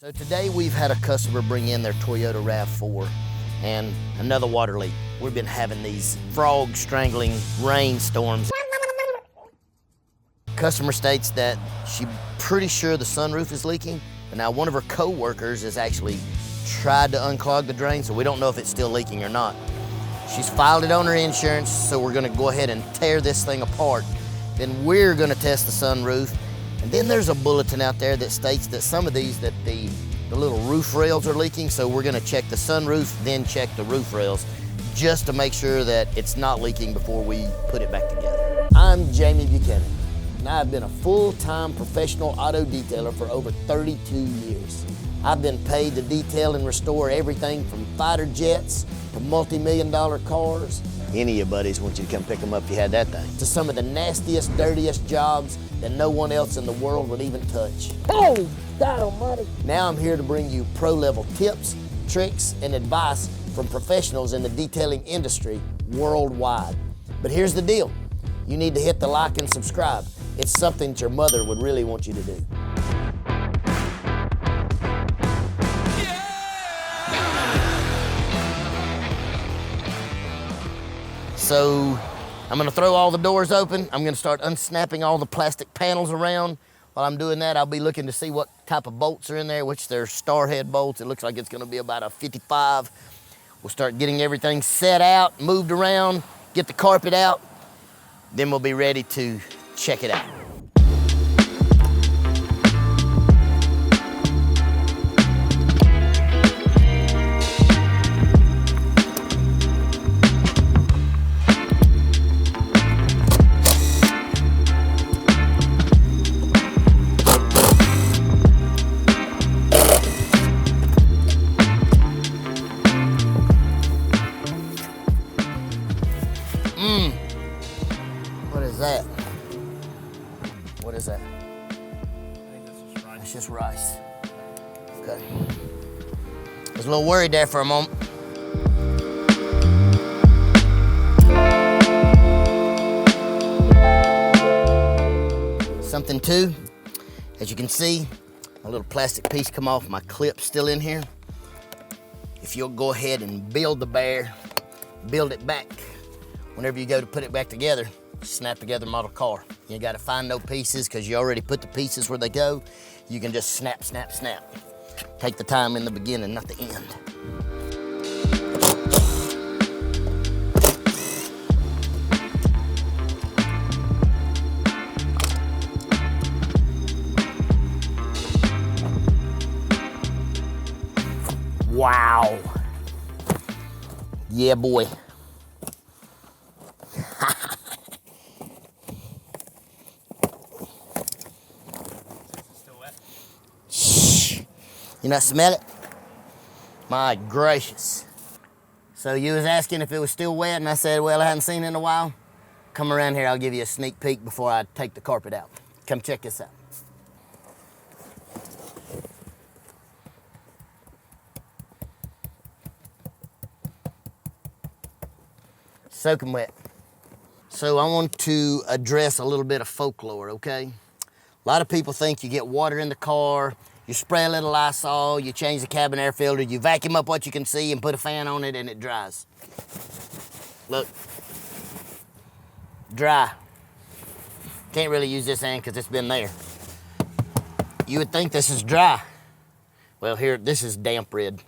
So today we've had a customer bring in their Toyota RAV4 and another water leak. We've been having these frog strangling rainstorms. Customer states that she's pretty sure the sunroof is leaking, but now one of her co-workers has actually tried to unclog the drain, so we don't know if it's still leaking or not. She's filed it on her insurance, so we're gonna go ahead and tear this thing apart. Then we're gonna test the sunroof. And then there's a bulletin out there that states that some of these, that the little roof rails are leaking, so we're gonna check the sunroof, then check the roof rails, just to make sure that it's not leaking before we put it back together. I'm Jamie Buchanan, and I've been a full-time professional auto detailer for over 32 years. I've been paid to detail and restore everything from fighter jets to multi-million-dollar cars. Any of your buddies want you to come pick them up if you had that thing. To some of the nastiest, dirtiest jobs that no one else in the world would even touch. Oh, God almighty. Now I'm here to bring you pro-level tips, tricks, and advice from professionals in the detailing industry worldwide. But here's the deal. You need to hit the like and subscribe. It's something that your mother would really want you to do. So I'm gonna throw all the doors open. I'm gonna start unsnapping all the plastic panels around. While I'm doing that, I'll be looking to see what type of bolts are in there, which they're star head bolts. It looks like it's gonna be about a 55. We'll start getting everything set out, moved around, get the carpet out, then we'll be ready to check it out. What is that? What is that? I think that's just rice. That's just rice. Okay. I was a little worried there for a moment. Something too, as you can see, a little plastic piece come off, my clip's still in here. If you'll go ahead and build the bear, build it back. Whenever you go to put it back together, snap together model car. You ain't gotta find no pieces because you already put the pieces where they go. You can just snap, snap, snap. Take the time in the beginning, not the end. Wow. Yeah, boy. Still wet? Shh. You not smell it? My gracious. So you was asking if it was still wet, and I said, well, I hadn't seen it in a while. Come around here, I'll give you a sneak peek before I take the carpet out. Come check this out. Soaking wet. So I want to address a little bit of folklore, okay? A lot of people think you get water in the car, you spray a little Lysol, you change the cabin air filter, you vacuum up what you can see and put a fan on it and it dries. Look, dry. Can't really use this hand because it's been there. You would think this is dry. Well, here, this is damp red.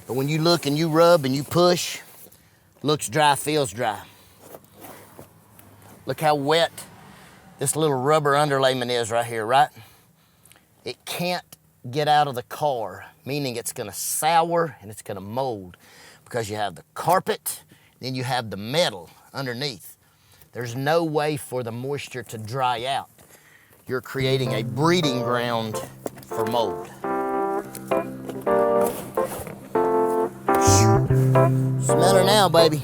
But when you look and you rub and you push, looks dry, feels dry. Look how wet this little rubber underlayment is right here, right? It can't get out of the car, meaning it's gonna sour and it's gonna mold because you have the carpet, then you have the metal underneath. There's no way for the moisture to dry out. You're creating a breeding ground for mold. Smell her now, baby.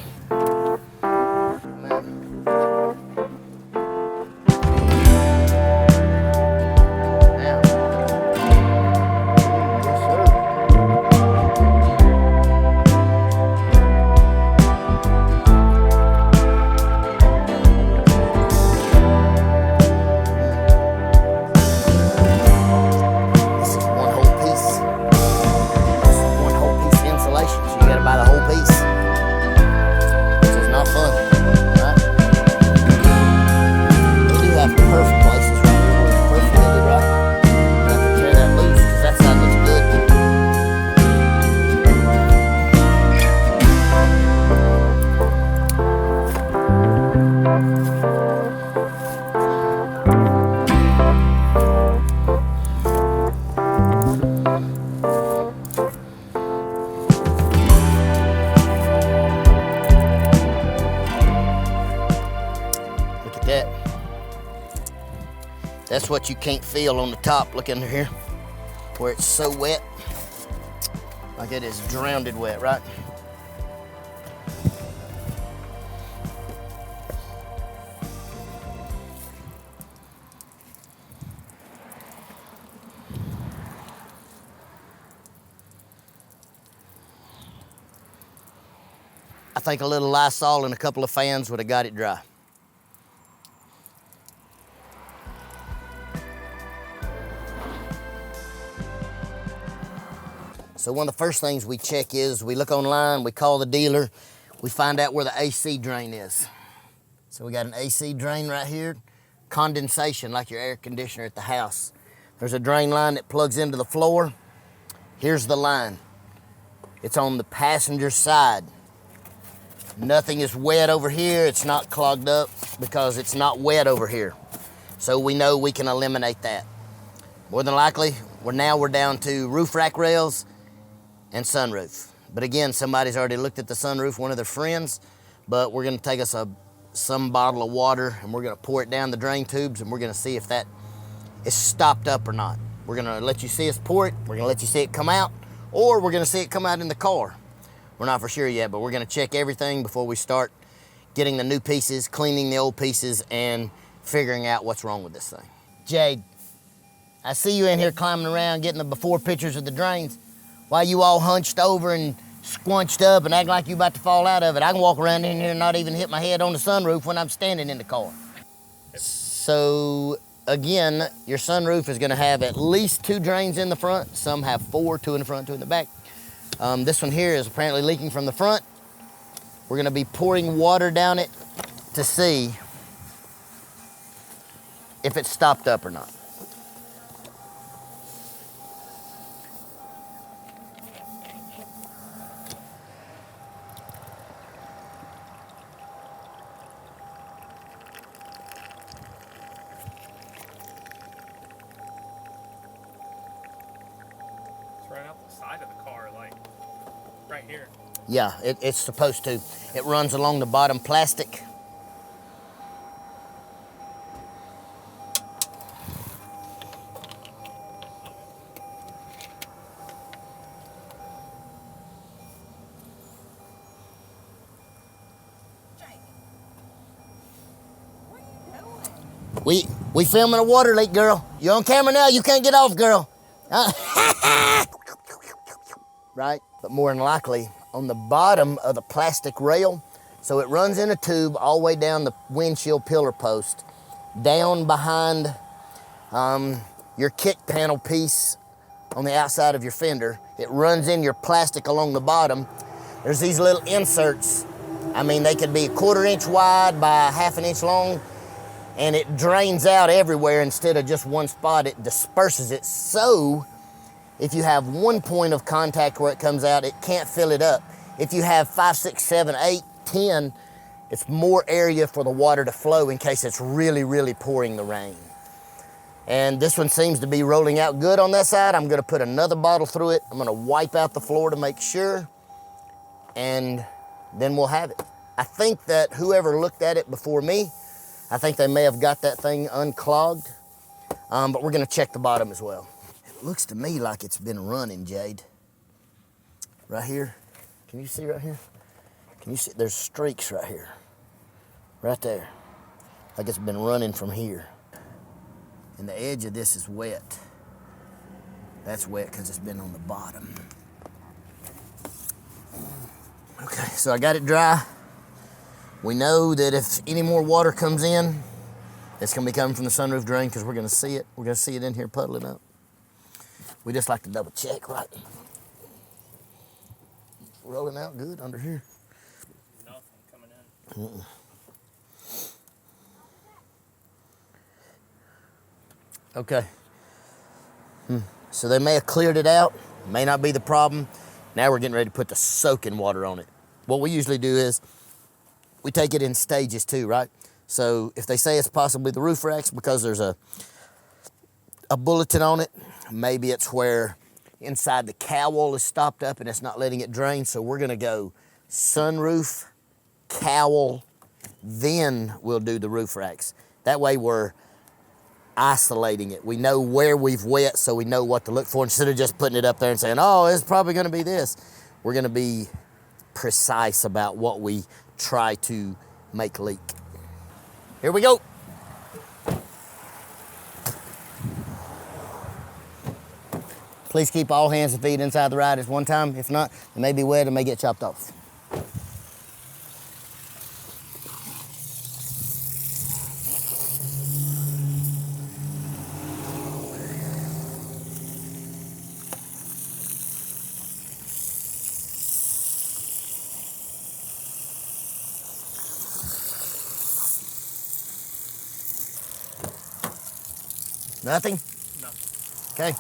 This is one whole piece. That's what you can't feel on the top. Look under here, where it's so wet. Like it is drowned wet, right? I think a little Lysol and a couple of fans would have got it dry. So one of the first things we check is we look online, we call the dealer, we find out where the AC drain is. So we got an AC drain right here, condensation like your air conditioner at the house. There's a drain line that plugs into the floor. Here's the line. It's on the passenger side. Nothing is wet over here. It's not clogged up because it's not wet over here. So we know we can eliminate that. More than likely, we're down to roof rack rails and sunroof. But again, somebody's already looked at the sunroof, one of their friends, but we're gonna take us some bottle of water and we're gonna pour it down the drain tubes and we're gonna see if that is stopped up or not. We're gonna let you see us pour it, we're gonna let you see it come out, or we're gonna see it come out in the car. We're not for sure yet, but we're gonna check everything before we start getting the new pieces, cleaning the old pieces, and figuring out what's wrong with this thing. Jade, I see you in here climbing around getting the before pictures of the drains. While you all hunched over and squunched up and act like you about to fall out of it, I can walk around in here and not even hit my head on the sunroof when I'm standing in the car. So again, your sunroof is gonna have at least 2 drains in the front. Some have 4, 2 in the front, 2 in the back. This one here is apparently leaking from the front. We're gonna be pouring water down it to see if it's stopped up or not. Right out the side of the car, like right here. Yeah, it's supposed to. It runs along the bottom plastic. We filming a water leak, girl. You're on camera now, you can't get off, girl. Right? But more than likely, on the bottom of the plastic rail, so it runs in a tube all the way down the windshield pillar post, down behind your kick panel piece on the outside of your fender. It runs in your plastic along the bottom. There's these little inserts. I mean, they could be 1/4 inch wide by 1/2 inch long, and it drains out everywhere instead of just one spot. It disperses it. So if you have one point of contact where it comes out, it can't fill it up. If you have 5, 6, 7, 8, 10, it's more area for the water to flow in case it's really, really pouring the rain. And this one seems to be rolling out good on that side. I'm gonna put another bottle through it. I'm gonna wipe out the floor to make sure, and then we'll have it. I think that whoever looked at it before me, I think they may have got that thing unclogged, but we're gonna check the bottom as well. It looks to me like it's been running, Jade. Right here, can you see right here? Can you see, there's streaks right here, right there. Like it's been running from here. And the edge of this is wet. That's wet because it's been on the bottom. Okay, so I got it dry. We know that if any more water comes in, it's gonna be coming from the sunroof drain because we're gonna see it. We're gonna see it in here puddling up. We just like to double check, right? Rolling out good under here. Nothing coming in. Okay. So they may have cleared it out, may not be the problem. Now we're getting ready to put the soaking water on it. What we usually do is we take it in stages too, right? So if they say it's possibly the roof racks because there's a bulletin on it, maybe it's where inside the cowl is stopped up and it's not letting it drain. So we're gonna go sunroof, cowl, then we'll do the roof racks. That way we're isolating it. We know where we've wet, so we know what to look for instead of just putting it up there and saying, oh, it's probably gonna be this. We're gonna be precise about what we try to make leak. Here we go. Please keep all hands and feet inside the ride at one time. If not, it may be wet and may get chopped off. Nothing? No. Okay.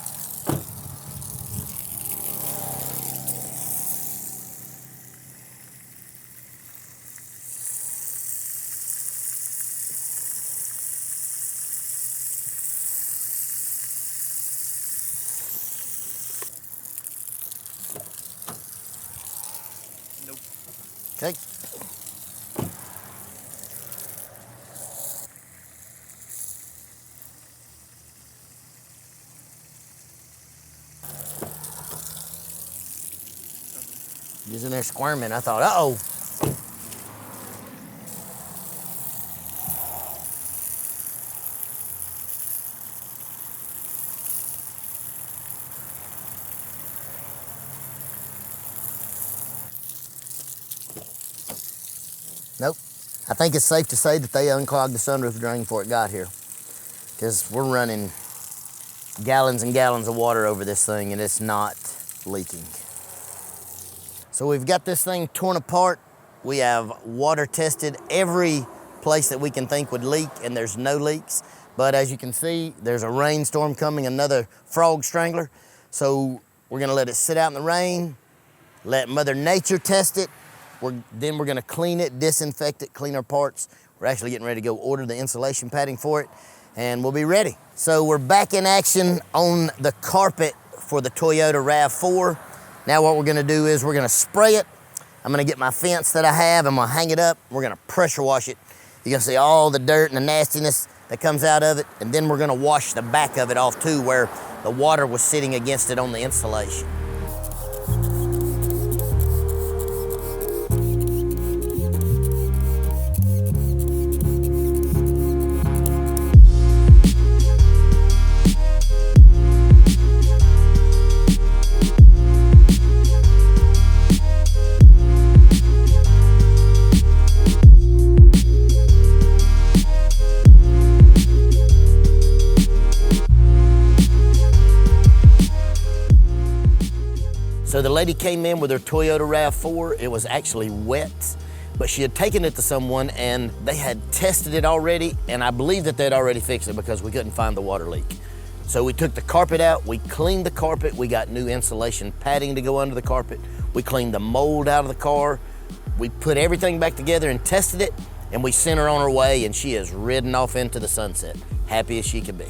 Nope. Okay. He's in there squirming. I thought, uh-oh. Nope. I think it's safe to say that they unclogged the sunroof drain before it got here, because we're running gallons and gallons of water over this thing and it's not leaking. So we've got this thing torn apart. We have water tested every place that we can think would leak, and there's no leaks. But as you can see, there's a rainstorm coming, another frog strangler. So we're gonna let it sit out in the rain, let Mother Nature test it. Then we're gonna clean it, disinfect it, clean our parts. We're actually getting ready to go order the insulation padding for it, and we'll be ready. So we're back in action on the carpet for the Toyota RAV4. Now what we're gonna do is we're gonna spray it. I'm gonna get my fence that I have, I'm gonna hang it up, we're gonna pressure wash it. You're gonna see all the dirt and the nastiness that comes out of it, and then we're gonna wash the back of it off too, where the water was sitting against it on the insulation. So the lady came in with her Toyota RAV4. It was actually wet, but she had taken it to someone and they had tested it already, and I believe that they'd already fixed it because we couldn't find the water leak. So we took the carpet out, we cleaned the carpet, we got new insulation padding to go under the carpet, we cleaned the mold out of the car, we put everything back together and tested it, and we sent her on her way, and she has ridden off into the sunset, happy as she could be.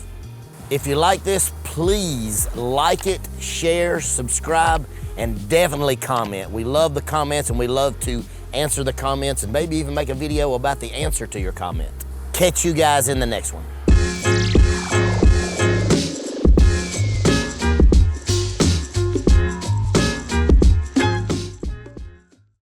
If you like this, please like it, share, subscribe, and definitely comment. We love the comments, and we love to answer the comments and maybe even make a video about the answer to your comment. Catch you guys in the next one.